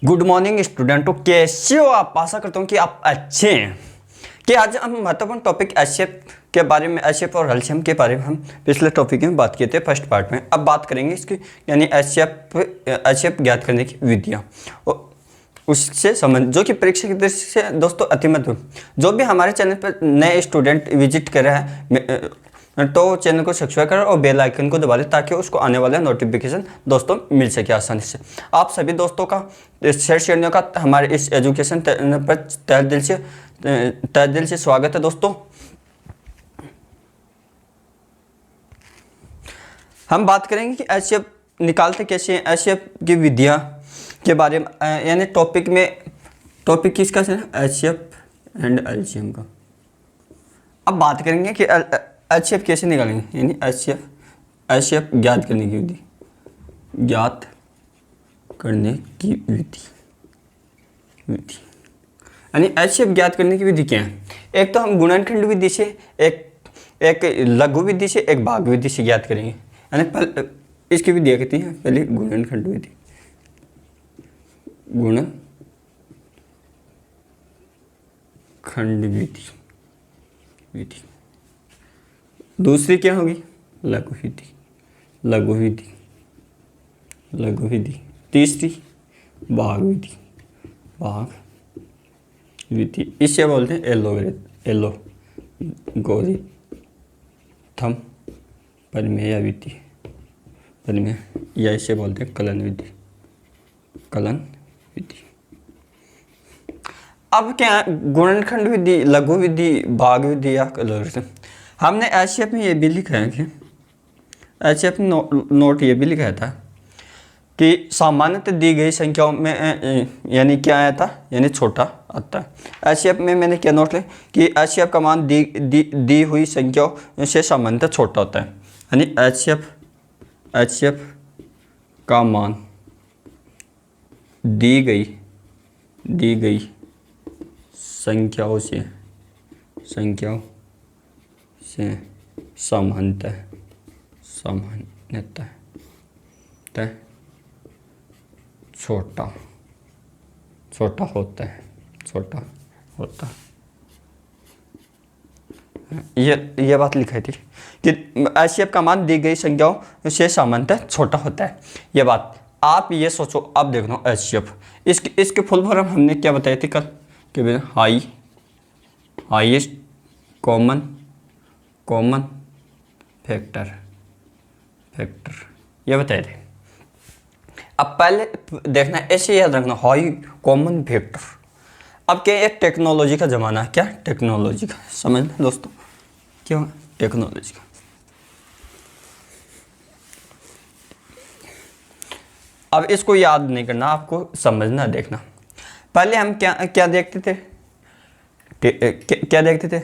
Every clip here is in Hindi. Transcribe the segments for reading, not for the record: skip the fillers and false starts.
गुड मॉर्निंग स्टूडेंटों, कैसे हो आप। आशा करता हूँ कि आप अच्छे हैं। कि आज हम महत्वपूर्ण टॉपिक एचसीएफ के बारे में, एचसीएफ और एलसीएम के बारे में हम पिछले टॉपिक में बात किए थे फर्स्ट पार्ट में। अब बात करेंगे इसकी, यानी एचसीएफ ज्ञात करने की विधियाँ उससे संबंध जो कि परीक्षा की दृष्टि से दोस्तों अति महत्वपूर्ण। जो भी हमारे चैनल पर नए स्टूडेंट विजिट कर रहे हैं तो चैनल को सब्सक्राइब करें और बेल आइकन को दबा दें ताकि उसको आने वाला नोटिफिकेशन दोस्तों मिल सके आसानी से। आप सभी दोस्तों का शेयर करने का हमारे इस एजुकेशन पर तहे दिल से स्वागत है। दोस्तों हम बात करेंगे कि एचसीएफ निकालते कैसे हैं, एचसीएफ की विधियाँ के बारे में, यानी टॉपिक किसका है, एचसीएफ एंड एलसीएम का। अब बात करेंगे कि एचसीएफ कैसे निकालेंगे, यानी एचसीएफ ज्ञात करने की विधि, ज्ञात करने की विधि यानी एचसीएफ ज्ञात करने की विधि क्या है। एक तो हम गुणनखंड विधि से, एक लघु विधि से, एक भाग विधि से ज्ञात करेंगे। यानी पहले इसकी विधियाँ कहती हैं, पहले गुणनखंड विधि, गुणनखंड विधि। दूसरी क्या होगी, लघु विधि। तीसरी भाग विधि। इसे बोलते हैं एलोगोरिथम परिमेय विधि, या इसे बोलते हैं कलन विधि। अब क्या गुणनखंड विधि, लघु विधि, भाग विधि या एलोगोरिथम। हमने एचसीएफ में ये भी लिखा है कि एचसीएफ नोट ये भी लिखा था कि सामान्यतः दी गई संख्याओं में यानी क्या आया था, यानी छोटा आता है। एचसीएफ में मैंने क्या नोट लिया कि एचसीएफ का मान दी हुई संख्याओं से सामान्यतः छोटा होता है। यानी एचसीएफ का मान दी गई संख्याओं से सामान्यतः छोटा होता है। ये बात लिखाई थी कि एचसीएफ का मान दी गई संख्याओं से सामान्यतः छोटा होता है। ये बात आप ये सोचो। अब देख लो एचसीएफ, इसके फुल फॉर्म हमने क्या बताई थी कल कि हाईएस्ट कॉमन फैक्टर ये बताए थे। अब पहले देखना, ऐसे याद रखना, हाई कॉमन फैक्टर। अब क्या, एक टेक्नोलॉजी का ज़माना है। क्या टेक्नोलॉजी का, समझ लें दोस्तों, क्यों टेक्नोलॉजी का। अब इसको याद नहीं करना, आपको समझना, देखना। पहले हम क्या देखते थे,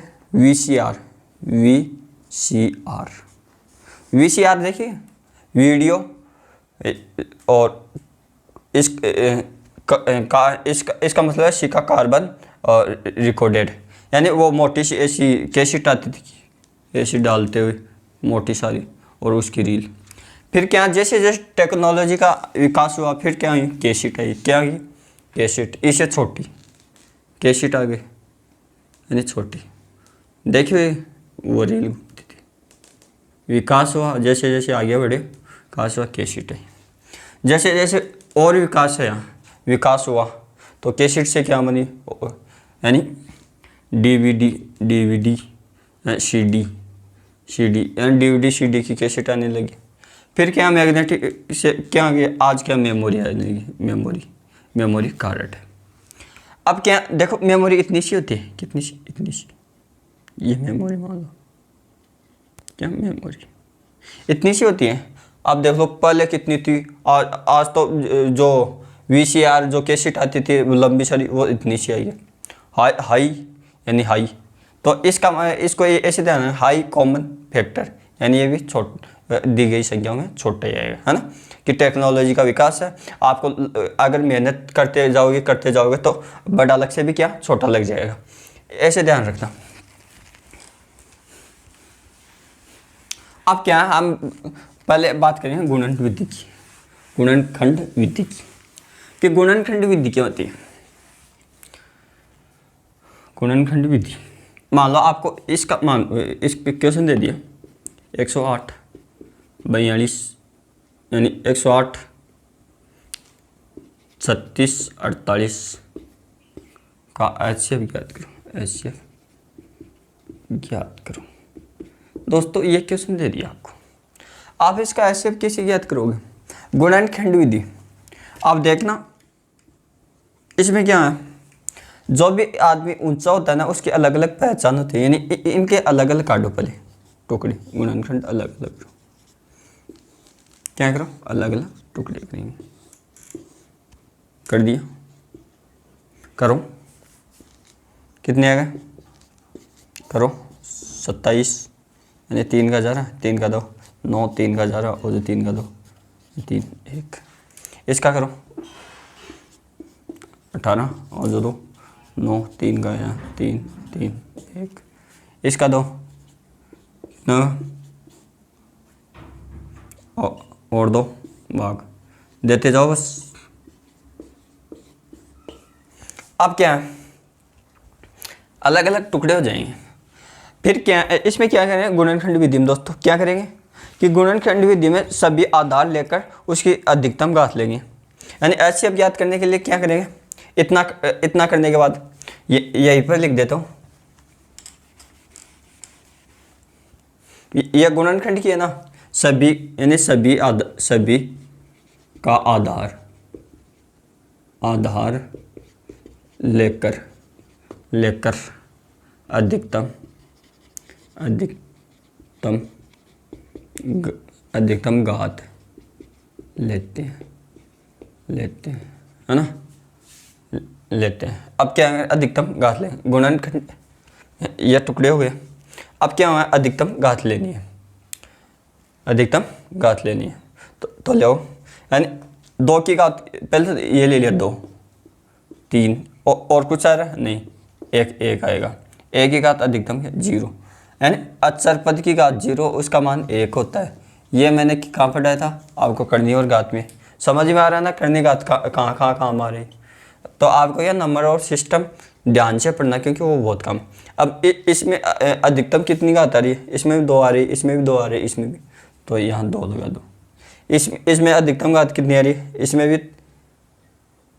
वीसीआर देखिए, वीडियो, और इसका मतलब है सिक्का, कार्बन और रिकॉर्डेड। यानी वो मोटी सी ऐसी कैसेट आती थी, ऐसी डालते हुए मोटी सारी, और उसकी रील। फिर क्या, जैसे जैसे टेक्नोलॉजी का विकास हुआ, फिर क्या हुई, कैसेट आई। क्या हुई, कैसेट, इससे छोटी कैसेट आ गई, यानी छोटी। देखिए वो रील होती थी। विकास हुआ, जैसे जैसे आगे बढ़े, विकास हुआ, कैसेट आई। जैसे जैसे और विकास हुआ तो कैसेट से क्या बनी, यानी डीवीडी सीडी, यानी डीवीडी सीडी की कैसेट आने लगी। फिर क्या, मैग्नेटिक से क्या आ गया, आज क्या मेमोरी आने लगी, मेमोरी कार्ड। अब क्या देखो, मेमोरी इतनी सी होती है, इतनी सी ये मेमोरी मान लो, क्या मेमोरी इतनी सी होती है। अब देख लो पहले कितनी थी, आज तो जो वीसीआर जो कैसेट आती थी लंबी सारी, वो इतनी सी आई है। हाई तो इसको ऐसे ध्यान है, हाई कॉमन फैक्टर, यानी ये भी दी गई संख्याओं में छोटा ही आएगा, है ना। कि टेक्नोलॉजी का विकास है। आपको अगर मेहनत करते जाओगे तो बड़ा अलग से भी क्या छोटा लग जाएगा, ऐसे ध्यान रखना। अब क्या, हम पहले बात करेंगे गुणनखंड विधि की, कि गुणनखंड विधि क्या होती है। गुणनखंड विधि, मान लो आपको इसका इस क्वेश्चन दे दिया 108 42 यानी 108 36 48 का HCF ज्ञात करो, HCF ज्ञात करो। दोस्तों ये क्वेश्चन दे दिया आपको, आप इसका HCF कैसे ज्ञात करोगे। गुणनखंड विधि, आप देखना इसमें क्या है, जो भी आदमी ऊंचा होता है ना उसकी अलग अलग पहचान होती है, यानी इनके अलग अलग काटो पहले टुकड़े, गुणनखंड अलग अलग करो, क्या करो अलग अलग टुकड़े करेंगे, कर दिया, करो कितने आ गए, करो 27 यानी 3 का 11 3 का 2 9 3 का 11 और 3 का 2 3 1, इसका करो 18 और जो 2 9 3 का 3 3 1, इसका 2 कितना और 2 भाग देते जाओ बस। अब क्या है, अलग अलग टुकड़े हो जाएंगे। फिर क्या इसमें क्या करेंगे गुणनखंड विधि में दोस्तों, क्या करेंगे कि गुणनखंड विधि में सभी आधार लेकर उसकी अधिकतम घात लेंगे, यानी HCF ज्ञात करने के लिए क्या करेंगे, इतना करने के बाद यहीं पर लिख देता हूँ, यह गुणनखंड की है ना, सभी यानी सभी का आधार लेकर अधिकतम घात लेते हैं है ना, लेते हैं। अब क्या है अधिकतम घात लें, गुणनखंड ये टुकड़े हो गए। अब क्या है अधिकतम घात लेनी है, अधिकतम घात लेनी है तो लो, यानी 2 की घात पहले तो ये ले लिया 2 3 और कुछ आ रहा है नहीं, एक आएगा, 1 की घात अधिकतम है 0, यानी अचर पद की घात 0 उसका मान 1 होता है। ये मैंने कहाँ पढ़ाया था आपको, करनी और घात में, समझ में आ रहा है ना, करनी घात कहाँ आ रही। तो आपको यह नंबर और सिस्टम ध्यान से पढ़ना क्योंकि वो बहुत कम। अब इसमें अधिकतम कितनी घात आ रही है, इसमें भी 2 आ रही है, इसमें भी 2 आ रही है, इसमें भी, तो यहाँ 2 लगा दो। इसमें अधिकतम घात कितनी आ रही है, इसमें भी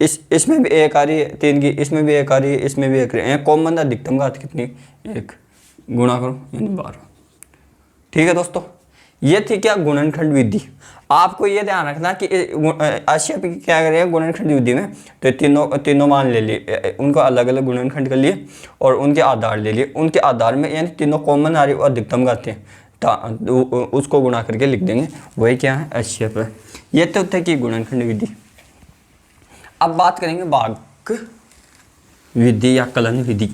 इसमें भी 1 आ रही है 3 की, इसमें भी 1 आ रही है, इसमें भी 1 आ रही है, कॉमन अधिकतम घात कितनी 1, गुणा करो यानी 12। ठीक है दोस्तों, ये थी क्या गुणनखंड विधि। आपको ये ध्यान रखना कि HCF क्या करेगा गुणनखंड विधि में, तो तीनों मान ले लिए, उनको अलग अलग गुणनखंड कर लिए और उनके आधार ले लिए, उनके आधार में यानी तीनों कॉमन आ रही और अधिकतम घात है उसको गुणा करके लिख देंगे, वही क्या है HCF है। ये तो थे कि गुणनखंड विधि। अब बात करेंगे भाग विधि या कलन विधि।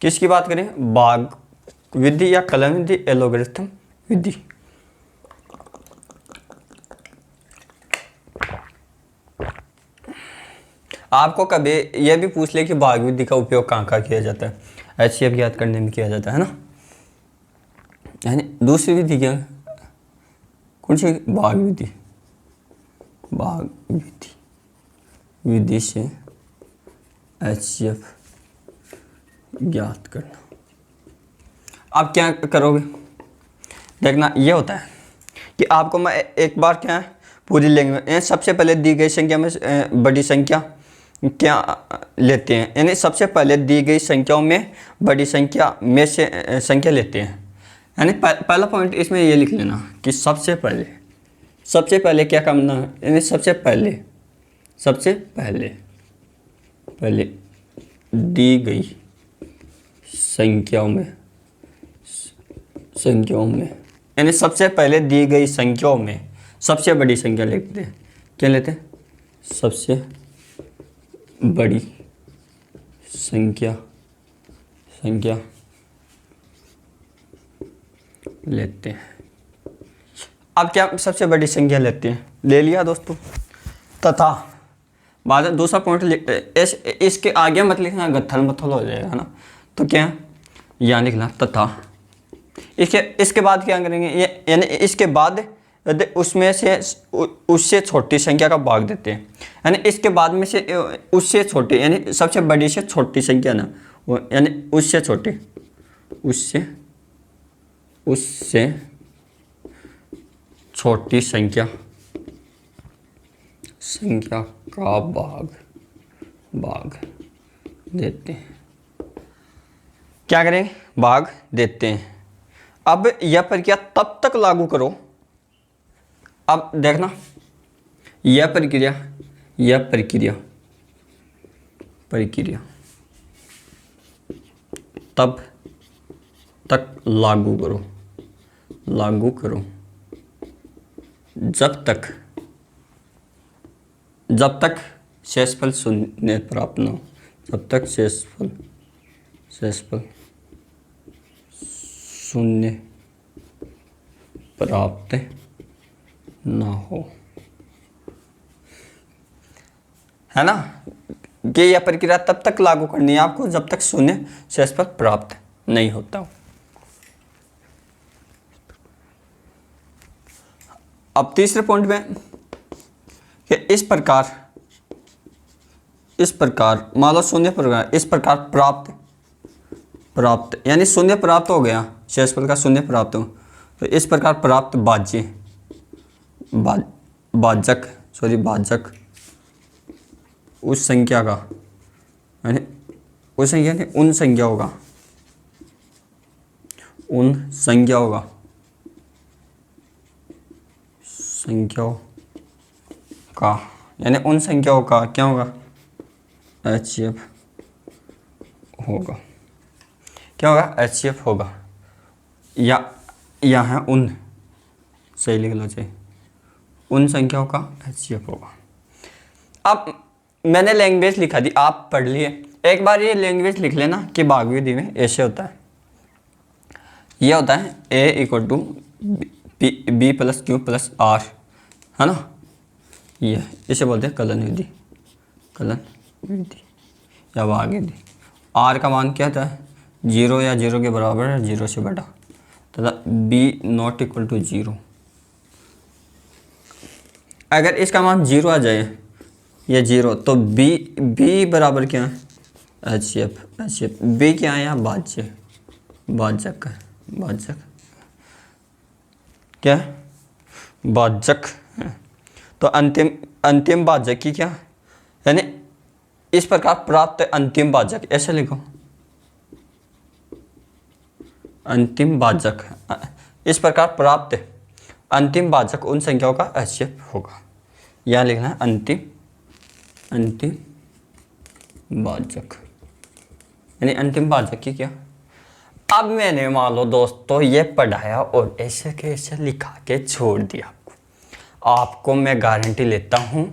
किसकी बात करें, भाग विधि या कलन विधि, एलोगरिथम विधि। आपको कभी यह भी पूछ ले कि भाग विधि का उपयोग कहाँ किया जाता है, HCF ज्ञात करने में किया जाता है ना, यानी दूसरी विधि क्या कौन सी, भाग विधि से HCF ज्ञात करना। आप क्या करोगे, देखना ये होता है कि आपको मैं एक बार क्या है पूरी लेंगे, सबसे पहले दी गई संख्या में बड़ी संख्या क्या लेते हैं, यानी सबसे पहले दी गई संख्याओं में बड़ी संख्या में से संख्या लेते हैं। यानी पहला पॉइंट इसमें ये लिख लेना कि सबसे पहले क्या करना है, यानी सबसे पहले दी गई संख्याओं में यानी सबसे पहले दी गई संख्याओं में सबसे बड़ी संख्या लेते हैं। क्या लेते हैं, सबसे बड़ी संख्या लेते हैं। अब क्या सबसे बड़ी संख्या लेते हैं, ले लिया दोस्तों। तथा बाद में दूसरा पॉइंट इसके आगे मत लिखना, गत्थल मत्थल हो जाएगा ना। तो क्या यहाँ लिखना तथा। इसके बाद क्या करेंगे, ये यानी इसके बाद उसमें से उससे छोटी संख्या का भाग देते हैं, यानी इसके बाद में से उससे छोटी यानी सबसे बड़ी से छोटी संख्या ना, वो यानी उससे छोटी, उससे छोटी संख्या का भाग देते हैं। क्या करें, भाग देते हैं। अब यह प्रक्रिया तब तक लागू करो, अब देखना यह प्रक्रिया तब तक लागू करो जब तक शेषफल शून्य प्राप्त न हो, जब तक शेषफल शून्य प्राप्त ना हो, है ना। कि यह प्रक्रिया तब तक लागू करनी है आपको जब तक शून्य शेषफल प्राप्त नहीं होता हो। अब तीसरे पॉइंट में कि इस प्रकार मान लो शून्य प्रकार, इस प्रकार प्राप्त यानी शून्य प्राप्त हो गया, शेषफल का शून्य प्राप्त हो, तो इस प्रकार प्राप्त भाजक उस संख्या का यानी उन संख्याओं का क्या होगा, HCF होगा। क्या होगा, HCF होगा, या यहाँ उन सही लिख लो चाहिए, उन संख्याओं का HCF होगा। अब मैंने लैंग्वेज लिखा दी, आप पढ़ लिए, एक बार ये लैंग्वेज लिख लेना कि भाग विधि में ऐसे होता है। ये होता है A = B + Q + R, है ना। ये इसे बोलते हैं कलन विधि या भाग विधि। R का मान क्या था, 0 या 0 के बराबर है, 0 से बड़ा, तथा B ≠ 0। अगर इसका मान 0 आ जाए या 0, तो B बराबर क्या है, HCF। B क्या है यहाँ, भाजक क्या है, भाजक है। तो अंतिम भाजक की क्या, यानी इस प्रकार प्राप्त अंतिम भाजक, ऐसे लिखो, अंतिम भाजक, इस प्रकार प्राप्त अंतिम भाजक उन संख्याओं का HCF होगा। यहाँ लिखना है अंतिम भाजक, यानी अंतिम भाजक की क्या। अब मैंने मान लो दोस्तों ये पढ़ाया और ऐसे के ऐसे लिखा के छोड़ दिया, आपको मैं गारंटी लेता हूँ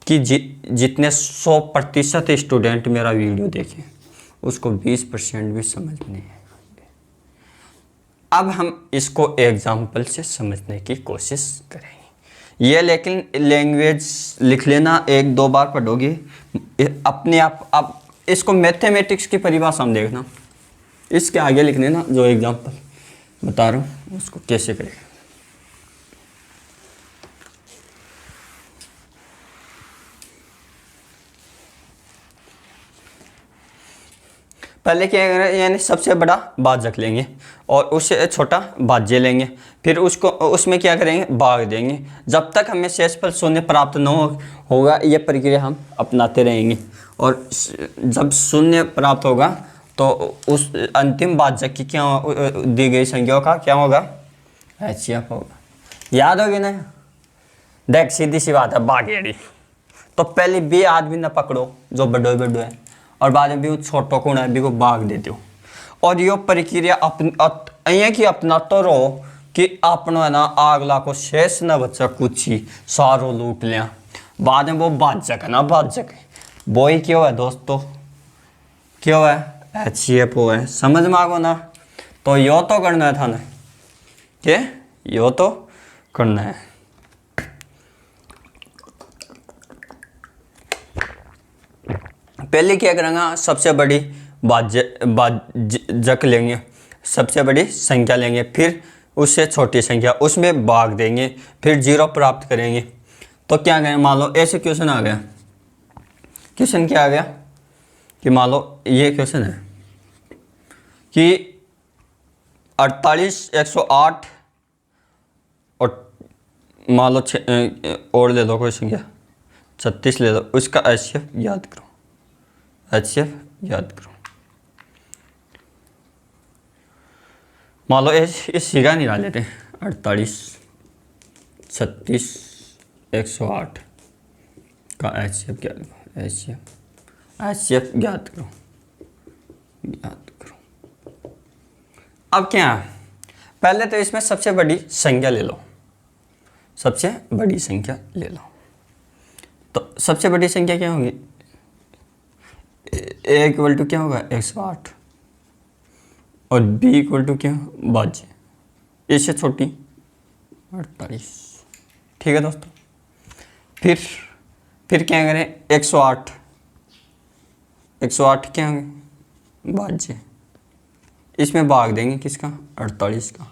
कि जितने 100% स्टूडेंट मेरा वीडियो देखें उसको 20% भी समझ नहीं है। अब हम इसको एग्जाम्पल से समझने की कोशिश करेंगे। ये लेकिन लैंग्वेज लिख लेना, 1-2 बार पढ़ोगे अपने आप। अब इसको मैथमेटिक्स की परिभाषा में देखना, इसके आगे लिख लेना जो एग्जाम्पल बता रहा हूँ उसको कैसे करें। पहले क्या करें, यानी सबसे बड़ा भाजक लेंगे और उससे छोटा भाज्य लेंगे, फिर उसमें क्या करेंगे, भाग देंगे। जब तक हमें शेषफल शून्य प्राप्त न होगा ये प्रक्रिया हम अपनाते रहेंगे, और जब शून्य प्राप्त होगा तो उस अंतिम भाजक की क्या दी गई संख्याओं का क्या होगा, HCF होगा। याद होगी ना, देख सीधी सी बात है, भागेड़ी। तो पहले बे आदमी न पकड़ो जो बड़ो है, और बाद में भी छोटो को भी को भाग देते हो, और यो प्रक्रिया की अपना तो रहो कि अपना ना आगला को शेष न बच्चा कुछ ही सारो लूट लिया, बाद में वो भाजक ना भाजक वो ही क्यों है दोस्तों, क्यों है, HCF है। समझ में आगो ना। तो यो तो करना है था ना, के यो तो करना है। पहले क्या करेंगे, सबसे बड़ी भाज्यक लेंगे, सबसे बड़ी संख्या लेंगे, फिर उससे छोटी संख्या, उसमें भाग देंगे, फिर जीरो प्राप्त करेंगे। तो क्या करें, मान लो ऐसे क्वेश्चन आ गया। क्वेश्चन क्या आ गया कि मान लो ये क्वेश्चन है कि 48, 108 और मान लो और ले लो कोई संख्या 36 ले लो, उसका HCF याद करो, HCF याद करो। मान लो इस सीधा निकाल लेते हैं, 48, 36, 108 का HCF क्या करो, HCF याद करो, याद करो। अब क्या है, पहले तो इसमें सबसे बड़ी संख्या ले लो, सबसे बड़ी संख्या ले लो। तो सबसे बड़ी संख्या क्या होगी, A इक्वल टू क्या होगा 108 और B इक्वल टू क्या भाज्य, इससे छोटी 48। ठीक है दोस्तों, फिर क्या करें, 108 क्या होंगे भाज्य, इसमें भाग देंगे किसका 48 का,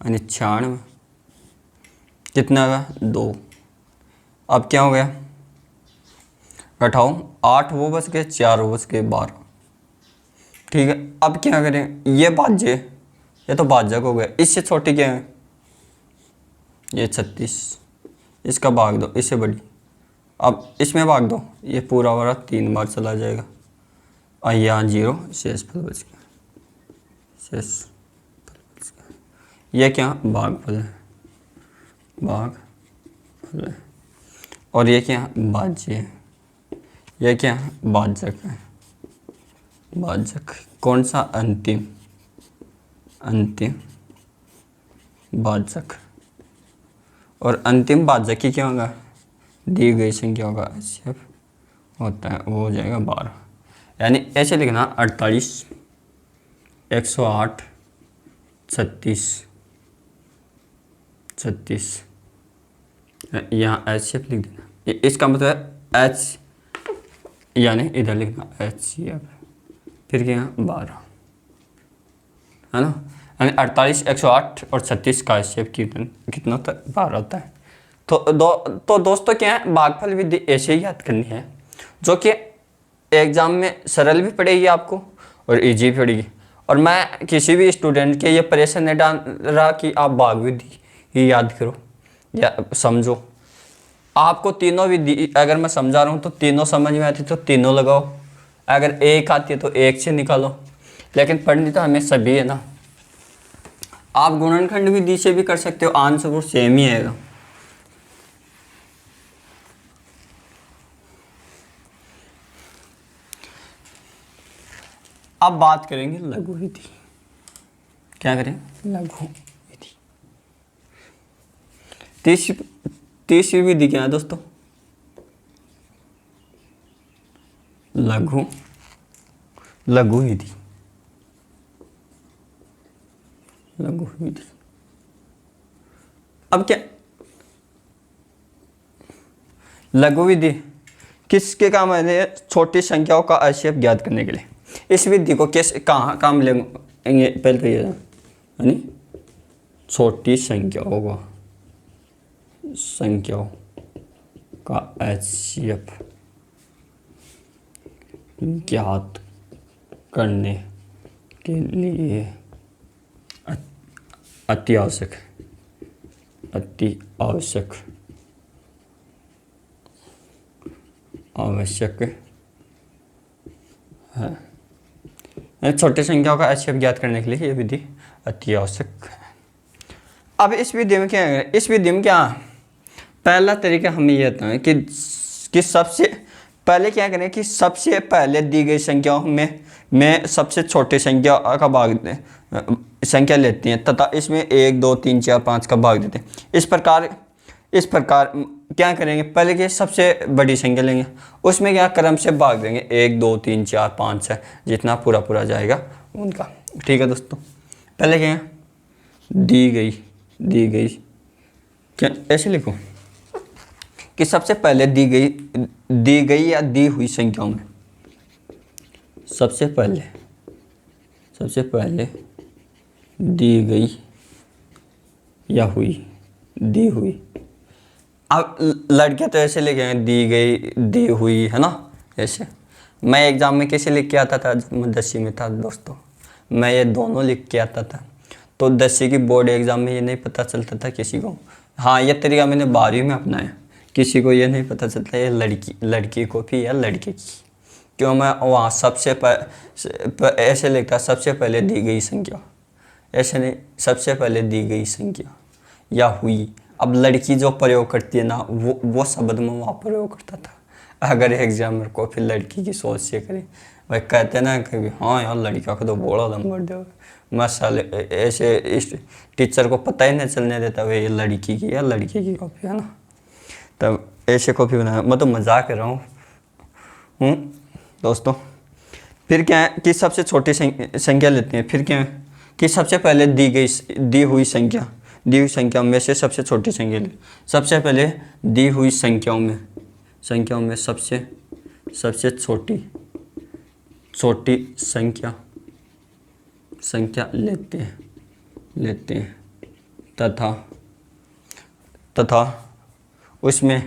यानी 96, कितना का 2। अब क्या हो गया, घटाओ 8 वो बच गए, 4 वो बच गए 12। ठीक है, अब क्या करें, ये भाज्य, ये तो भाज्यक हो गया, इससे छोटी क्या है ये 36, इसका भाग दो, इससे बड़ी, अब इसमें भाग दो, ये पूरा वाला 3 बार चला जाएगा और यहाँ 0 शेष फल बच गया, शेष फल बच गया। ये क्या भागफल है, भागफल है। और ये क्या भाज्य है, ये क्या भाजक है, भाजक। कौन सा, अंतिम भाजक। और अंतिम भाजक की क्या होगा, दी गई संख्या होगा HCF होता है, वो हो जाएगा 12। यानी ऐसे लिखना 48, 108, 36, यहाँ HCF लिख देना, इसका मतलब H, यानी इधर लिखना HCF, फिर क्या 12 है ना, यानी 48, 108 और 36 का HCF कितना होता है 12 होता है। तो दोस्तों क्या है, भागफल विधि ऐसे ही याद करनी है, जो कि एग्जाम में सरल भी पड़ेगी आपको और इजी भी पड़ेगी। और मैं किसी भी स्टूडेंट के ये प्रेशर नहीं डाल रहा कि आप भाग विधि ही याद करो या समझो। आपको तीनों विधि अगर मैं समझा रहा हूँ तो तीनों समझ में आती तो तीनों लगाओ, अगर एक आती है तो एक से निकालो, लेकिन पढ़नी तो हमें सभी है ना। आप गुणनखंड विधि से भी कर सकते हो, आंसर वो सेम ही आएगा। अब बात करेंगे लघु विधि। क्या करें, लघु विधि। तीसरी विधि क्या है दोस्तों, लघु विधि। लघु विधि। अब क्या, लघु विधि किसके काम है, छोटी संख्याओं का HCF ज्ञात करने के लिए। इस विधि को कैसे कहाँ काम लेंगे, पहले तो ये यानी छोटी संख्याओं का HCF ज्ञात करने के लिए अति आवश्यक है। छोटे संख्याओं का HCF ज्ञात करने के लिए ये विधि अति आवश्यक है। अब इस विधि में क्या है, इस विधि में क्या पहला तरीका हमें यह था कि सबसे पहले क्या करें कि सबसे पहले दी गई संख्याओं में सबसे छोटे संख्या का भाग संख्या लेते हैं तथा इसमें 1, 2, 3, 4, 5 का भाग देते हैं। इस प्रकार क्या करेंगे, पहले के सबसे बड़ी संख्या लेंगे, उसमें क्या क्रम से भाग देंगे 1, 2, 3, 4, 5, 6 जितना पूरा जाएगा उनका। ठीक है दोस्तों, पहले क्या है, दी गई क्या ऐसे लिखो कि सबसे पहले दी गई या दी हुई संख्याओं में सबसे पहले दी गई या हुई, दी हुई। अब लड़के तो ऐसे लिखे हैं दी गई, दी हुई, है ना। ऐसे मैं एग्ज़ाम में कैसे लिख के आता था जब मैं 10वीं में था दोस्तों, मैं ये दोनों लिख के आता था। तो 10वीं की बोर्ड एग्ज़ाम में ये नहीं पता चलता था किसी को। हाँ, ये तरीका मैंने 12वीं में अपनाया। किसी को ये नहीं पता चलता ये लड़की कॉपी या लड़के की, क्यों मैं वहाँ ऐसे लिखता सबसे पहले दी गई संख्या, ऐसे नहीं, सबसे पहले दी गई संख्या या हुई। अब लड़की जो प्रयोग करती है ना, वो शब्द में वहाँ प्रयोग करता था। अगर एग्जाम को फिर लड़की की सोच से करें, भाई कहते ना कभी, हाँ यार लड़का को तो बड़ा नंबर दो, मैं साले ऐसे इस टीचर को पता ही नहीं चलने देता भाई ये लड़की की या लड़के की कॉपी है ना। तब ऐसे कॉपी बनाया, मैं तो मजाक कर रहा हूँ दोस्तों। फिर क्या है कि सबसे छोटी संख्या लेते हैं। फिर क्या है कि सबसे पहले दी हुई संख्या में से सबसे छोटी संख्या ले। सबसे पहले दी हुई संख्याओं में सबसे छोटी संख्या लेते हैं तथा उसमें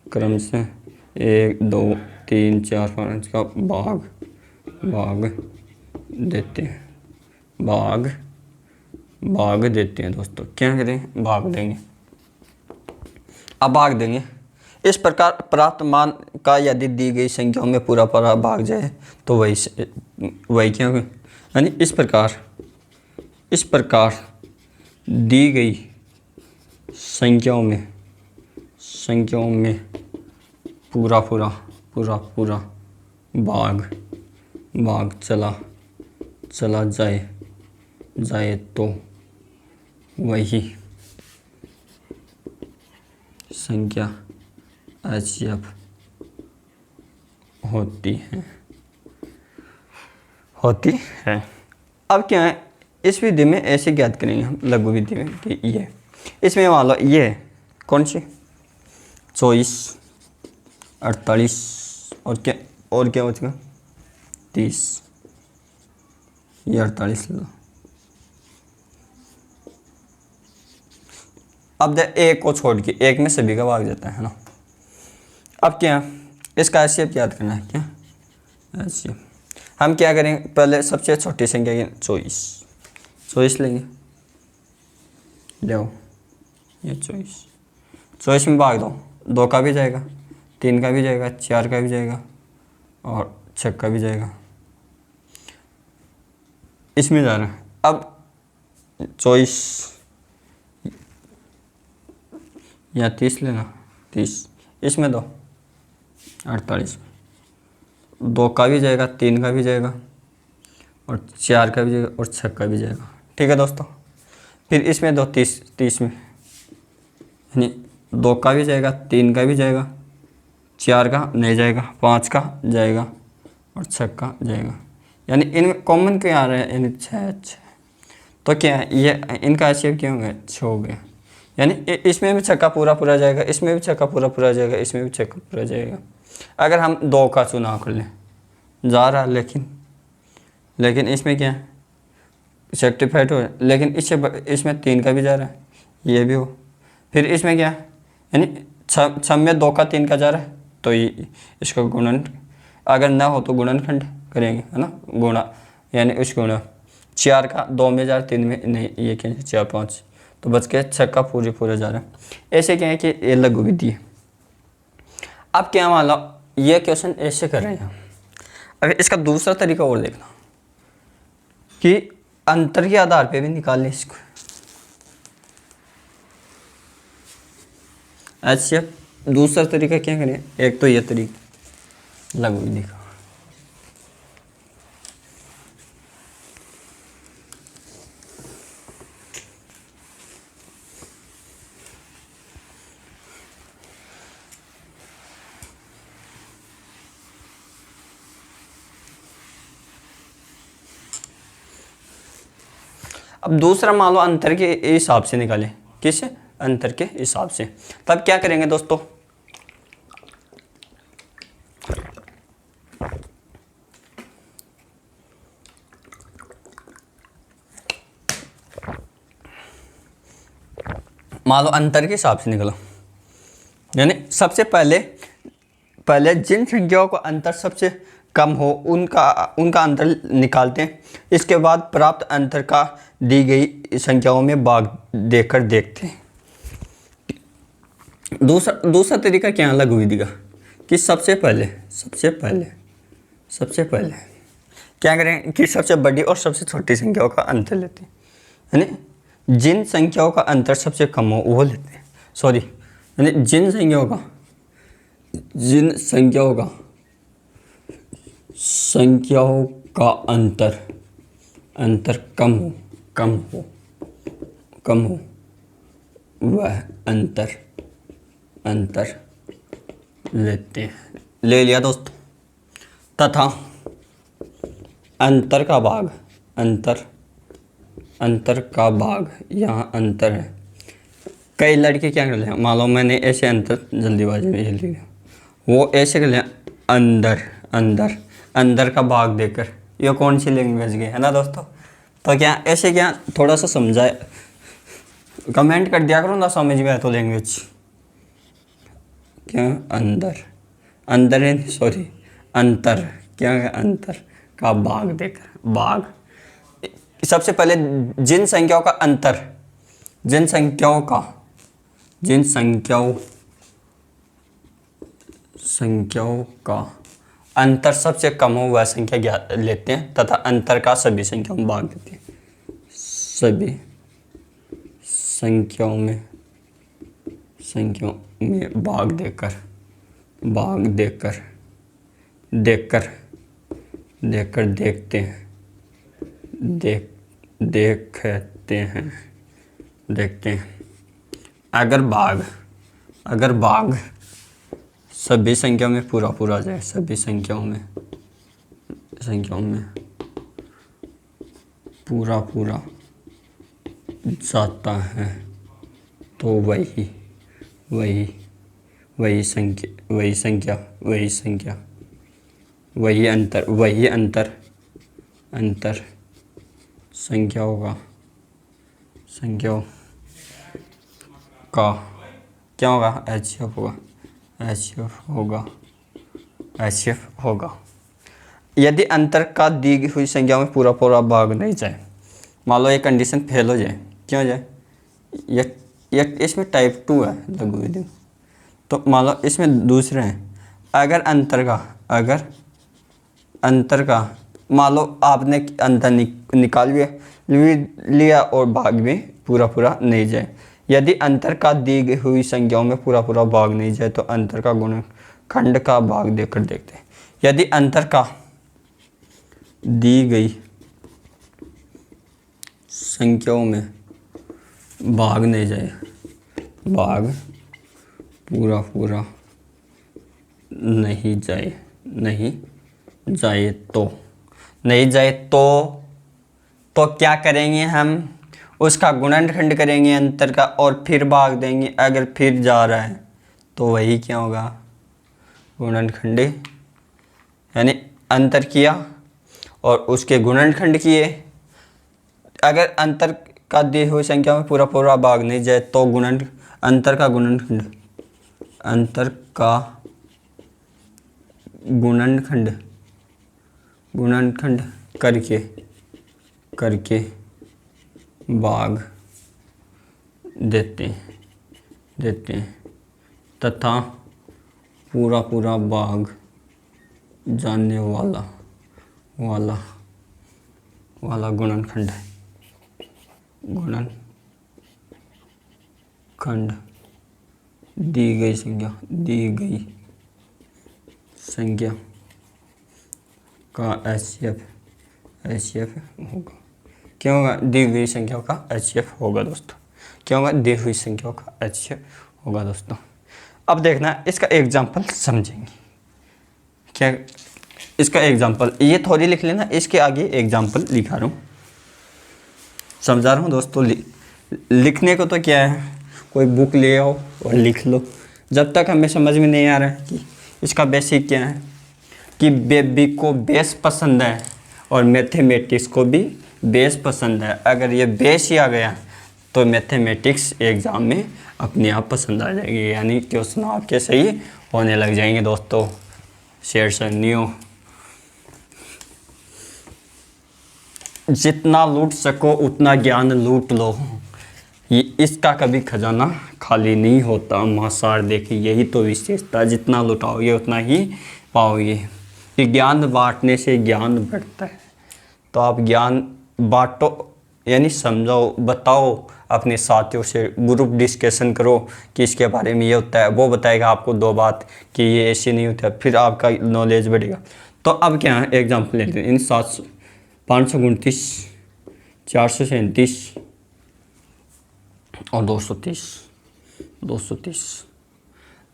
क्रमशः 1 2 3 4 5 का भाग देते हैं दोस्तों। क्या करें, भाग देंगे। अब भाग देंगे इस प्रकार प्राप्त मान का यदि दी गई संख्याओं में पूरा भाग जाए तो वही क्या होगा, यानी इस प्रकार दी गई संख्याओं में पूरा भाग चला जाए तो वही संख्या HCF होती है। अब क्या है, इस विधि में ऐसे ज्ञात करेंगे हम लघु विधि में कि ये इसमें मान लो ये कौन सी 24 48 और क्या बचेगा 30, ये 48 लो। अब दे एक को छोड़ के एक में सभी का भाग जाता है ना। अब क्या इसका HCF याद करना है। क्या HCF हम क्या करेंगे, पहले सबसे छोटी संख्या 24 लेंगे, लो ये 24 में भाग दो, 2 का भी जाएगा, 3 का भी जाएगा, 4 का भी जाएगा और 6 का भी जाएगा। इसमें जा रहा है। अब 24 या 30 लेना, 30 इसमें दो 48 में 2 का भी जाएगा, 3 का भी जाएगा और 4 का भी जाएगा और 6 का भी जाएगा। ठीक है दोस्तों। फिर इसमें दो 30 में, यानी 2 का भी जाएगा, 3 का भी जाएगा, 4 का नहीं जाएगा, 5 का जाएगा और 6 का जाएगा। यानी इनमें कॉमन क्या आ रहा है, यानी 6। तो क्या है ये इनका HCF क्या हो गया, 6 हो गया। यानी इसमें भी 6 का पूरा जाएगा, इसमें भी 6 का पूरा जाएगा, इसमें भी 6 का पूरा जाएगा। अगर हम 2 का चुनाव कर लें जा रहा, लेकिन इसमें क्या है सेक्टिफाइड हो, लेकिन इसमें 3 का भी जा रहा है, ये भी हो। फिर इसमें क्या है, यानी 6 में 2 का 3 का जा रहा है, तो ये इसका गुणन, अगर ना हो तो गुणनखंड करेंगे, है ना, गुणा, यानी उस गुणा 4 का 2 में जा रहा, 3 में नहीं, ये क्या है 4 5, तो बच के 6 का पूरा जा रहा है। ऐसे क्या है कि ये लघु विधि है। अब क्या मान लो ये क्वेश्चन ऐसे कर रहे हैं। अब इसका दूसरा तरीका और देखना कि अंतर के आधार पे भी निकाल लें इसको। अच्छा दूसरा तरीका क्या करें, एक तो ये तरीका लघु विधि का। अब दूसरा मान लो अंतर के हिसाब से निकालें, किस अंतर के हिसाब से। तब क्या करेंगे दोस्तों, मान लो अंतर के हिसाब से निकलो, यानी सबसे पहले जिन संख्याओं का अंतर सबसे कम हो उनका अंतर निकालते हैं। इसके बाद प्राप्त अंतर का दी गई संख्याओं में भाग देकर देखते हैं। दूसरा तरीका क्या लागू विधि का कि सबसे पहले क्या करें कि सबसे बड़ी और सबसे छोटी संख्याओं का अंतर लेते हैं, यानी जिन संख्याओं का अंतर सबसे कम हो वो लेते हैं। सॉरी, यानी जिन संख्याओं का अंतर कम हो वह अंतर लेते हैं। ले लिया दोस्तों। तथा अंतर का भाग यहाँ अंतर है। कई लड़के क्या कर लें, मान लो मैंने ऐसे अंतर जल्दीबाजी में लिख लिया, वो ऐसे कर लें अंदर का भाग देकर। ये कौन सी लैंग्वेज की है ना दोस्तों। तो क्या ऐसे क्या थोड़ा सा समझाए, कमेंट कर दिया करो ना समझ में आए तो लैंग्वेज। क्या अंतर क्या है, अंतर का भाग देकर। सबसे पहले जिन संख्याओं का अंतर सबसे कम हो वह संख्या लेते हैं तथा अंतर का सभी संख्याओं में भाग देते हैं। सभी संख्याओं में भाग देकर देखते हैं। अगर भाग सभी संख्याओं में पूरा जाए, सभी संख्याओं में पूरा जाता है तो वही अंतर संख्याओं का क्या होगा, HCF होगा। यदि अंतर का दी हुई संख्या में पूरा भाग नहीं जाए, मान लो ये कंडीशन फेल हो जाए, क्यों हो जाए, ये इसमें टाइप 2 है लघु विधि। तो मान लो इसमें दूसरे हैं, अगर अंतर का मान लो आपने अंतर निकाल लिया और भाग में पूरा नहीं जाए। यदि अंतर का दी हुई संख्याओं में पूरा भाग नहीं जाए तो अंतर का गुणनखंड का भाग देकर देखते हैं। यदि अंतर का दी गई संख्याओं में भाग नहीं जाए, भाग पूरा नहीं जाए तो क्या करेंगे, हम उसका गुणनखंड करेंगे अंतर का और फिर भाग देंगे। अगर फिर जा रहा है तो वही क्या होगा, गुणनखंड, यानी अंतर किया और उसके गुणनखंड किए। अगर अंतर का दी हुई संख्या में पूरा भाग नहीं जाए तो अंतर का गुणनखंड करके भाग देते हैं तथा पूरा भाग जाने वाला गुणनखंड दी गई संख्या का HCF होगा। क्या होगा, दी हुई संख्याओं का HCF होगा दोस्तों। क्या होगा, दी हुई संख्याओं का HCF होगा दोस्तों। अब देखना इसका एग्जाम्पल समझेंगे। क्या इसका एग्जाम्पल, ये थोड़ी लिख लेना, इसके आगे एग्जाम्पल लिखा रहा हूँ, समझा रहा हूँ दोस्तों। लिखने को तो क्या है, कोई बुक ले आओ और लिख लो। जब तक हमें समझ में नहीं आ रहा है कि इसका बेसिक क्या है, कि बेबी को बेस पसंद है और मैथमेटिक्स को भी बेस पसंद है। अगर ये बेस ही आ गया तो मैथमेटिक्स एग्ज़ाम में अपने आप पसंद आ जाएगी, यानी क्वेश्चन आपके सही होने लग जाएंगे दोस्तों। शेयर न्यू जितना लूट सको उतना ज्ञान लूट लो, ये इसका कभी खजाना खाली नहीं होता। महासार देखिए, यही तो विशेषता, जितना लुटाओगे उतना ही पाओगे। कि ज्ञान बांटने से ज्ञान बढ़ता है। तो आप ज्ञान बांटो, यानी समझाओ, बताओ अपने साथियों से, ग्रुप डिस्कशन करो कि इसके बारे में ये होता है, वो बताएगा आपको 2 बात कि ये ऐसे नहीं होता, फिर आपका नॉलेज बढ़ेगा। तो अब क्या है, एग्जाम्पल लेते हैं। इन 529, 437 और 230।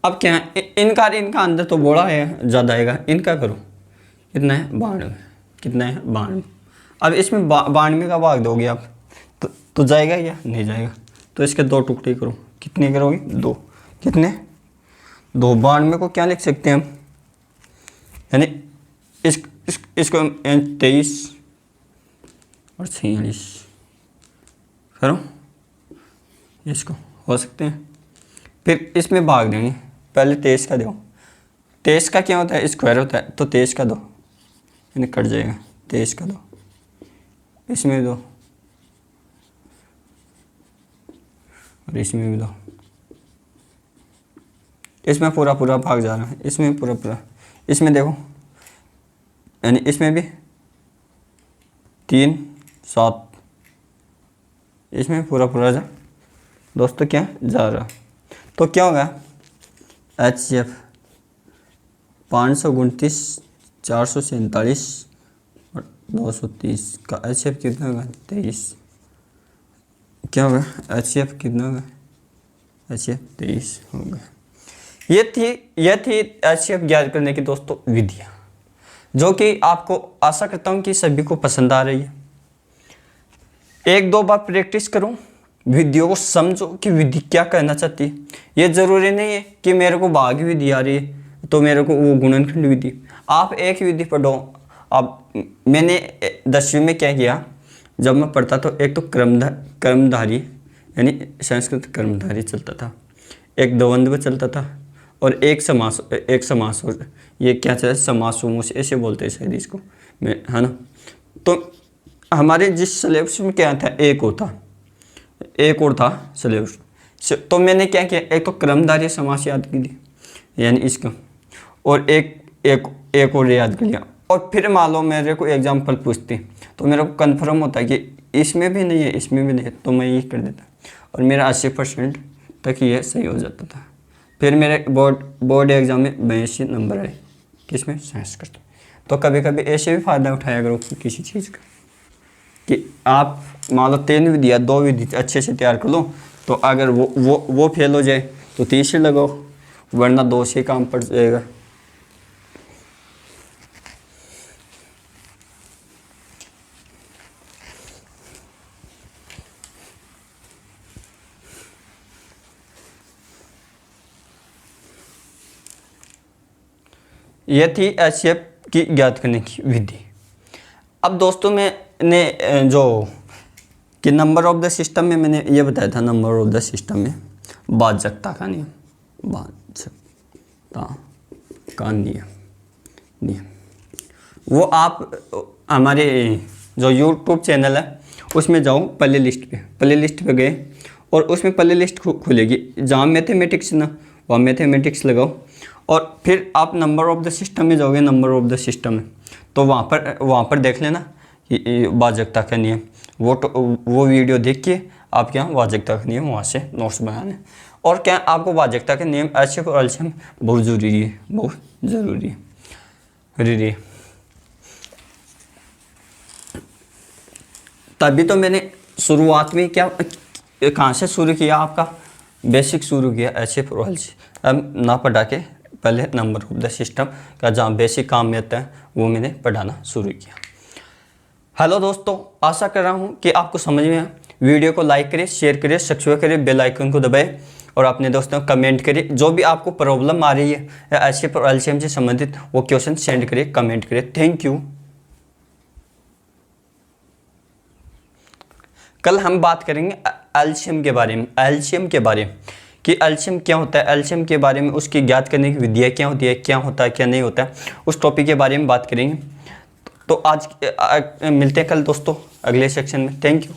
अब क्या है, इनका अंदर तो बड़ा है, ज़्यादा आएगा। इनका करो, कितना है 92, कितना है 92। अब इसमें 92 का भाग दोगे आप तो जाएगा या नहीं जाएगा। तो इसके 2 टुकड़े करो, कितने करोगे 2, कितने 2। 92 को क्या लिख सकते हैं हम, यानी इसको 23 और 46 करो, इसको हो सकते हैं। फिर इसमें भाग देंगे, पहले 23 का दो। 23 का क्या होता है, स्क्वायर होता है, तो 23 का दो, यानी कट जाएगा। 23 का दो, इसमें दो और इसमें भी दो। इसमें पूरा भाग जा रहा है, इसमें पूरा। इसमें देखो, यानी इसमें भी 3, 7, इसमें पूरा जा दोस्तों क्या जा रहा। तो क्या होगा, HCF 529, 447 और 230 का HCF कितना होगा 23। क्या होगा HCF कितना होगा, HCF 23 होगा। ये थी HCF ज्ञात करने की दोस्तों विधियाँ, जो कि आपको आशा करता हूँ कि सभी को पसंद आ रही है। 1-2 बार प्रैक्टिस करो, विधियों को समझो कि विधि क्या कहना चाहती है। ये ज़रूरी नहीं है कि मेरे को भाग विधि आ रही है तो मेरे को वो गुणनखंड विधि। आप एक विधि पढ़ो। अब मैंने 10वीं में क्या किया, जब मैं पढ़ता तो एक तो क्रमधारी यानी संस्कृत क्रमधारी चलता था, एक द्वंद्व चलता था और एक समास और ये क्या चलता है, समासोमुस ऐसे बोलते हैं शायद इसको, है ना। तो हमारे जिस सिलेबस में क्या था, एक और था सिलेबस। तो मैंने क्या किया, एक तो क्रमधारय समास याद कर लिया, यानी इसका, और एक और याद कर लिया। और फिर मान लो मेरे को एग्जाम्पल पूछते तो मेरे को कन्फर्म होता है कि इसमें भी नहीं है, इसमें भी नहीं है, तो मैं ये कर देता और मेरा 80% तक ये सही हो जाता था। फिर मेरे बोर्ड एग्जाम में 82 नंबर आए, किसमें, संस्कृत। तो कभी कभी ऐसे भी फ़ायदा उठाया करो किसी चीज़ का, कि आप मान लो 3 विधि या 2 विधि अच्छे से तैयार कर लो, तो अगर वो फेल हो जाए तो 30 लगाओ, वरना 2 से काम पड़ जाएगा। यह थी HCF की ज्ञात करने की विधि। अब दोस्तों मैंने जो कि नंबर ऑफ द सिस्टम में मैंने ये बताया था, नंबर ऑफ द सिस्टम में बाध्यता का नियम, बाध्यता का नियम वो आप हमारे जो YouTube चैनल है उसमें जाओ, प्ले लिस्ट पे गए और उसमें प्ले लिस्ट खुलेगी, जहाँ मैथमेटिक्स ना वहाँ मैथमेटिक्स लगाओ और फिर आप नंबर ऑफ द सिस्टम में जाओगे, नंबर ऑफ द सिस्टम में, तो वहाँ पर देख लेना कि वाजकता का नियम, वो वीडियो देख के आप क्या वाजकता का नियम वहाँ से नोट्स बनाने। और क्या आपको वाजकता के नियम HCF और LCM बहुत ज़रूरी है। तभी तो मैंने शुरुआत में क्या कहाँ से शुरू किया, आपका बेसिक शुरू किया HCF और LCM ना पढ़ा के, पहले नंबर ऑफ द सिस्टम का जहाँ बेसिक काम में आता है वो मैंने पढ़ाना शुरू किया। हेलो दोस्तों, आशा कर रहा हूँ कि आपको समझ में आया। वीडियो को लाइक करें, शेयर करें, सब्सक्राइब करें, बेल आइकन को दबाएं और अपने दोस्तों को कमेंट करें। जो भी आपको प्रॉब्लम आ रही है या HCF और LCM से संबंधित वो क्वेश्चन सेंड करें, कमेंट करें। Thank you. कल हम बात करेंगे एल्शियम के बारे में, एल्शियम के बारे में कि एल्शियम क्या होता है, एल्शियम के बारे में उसकी ज्ञात करने की विधियाँ क्या होती है, क्या होता है क्या नहीं होता है, उस टॉपिक के बारे में बात करेंगे। तो आज मिलते हैं कल दोस्तों अगले सेक्शन में। Thank you.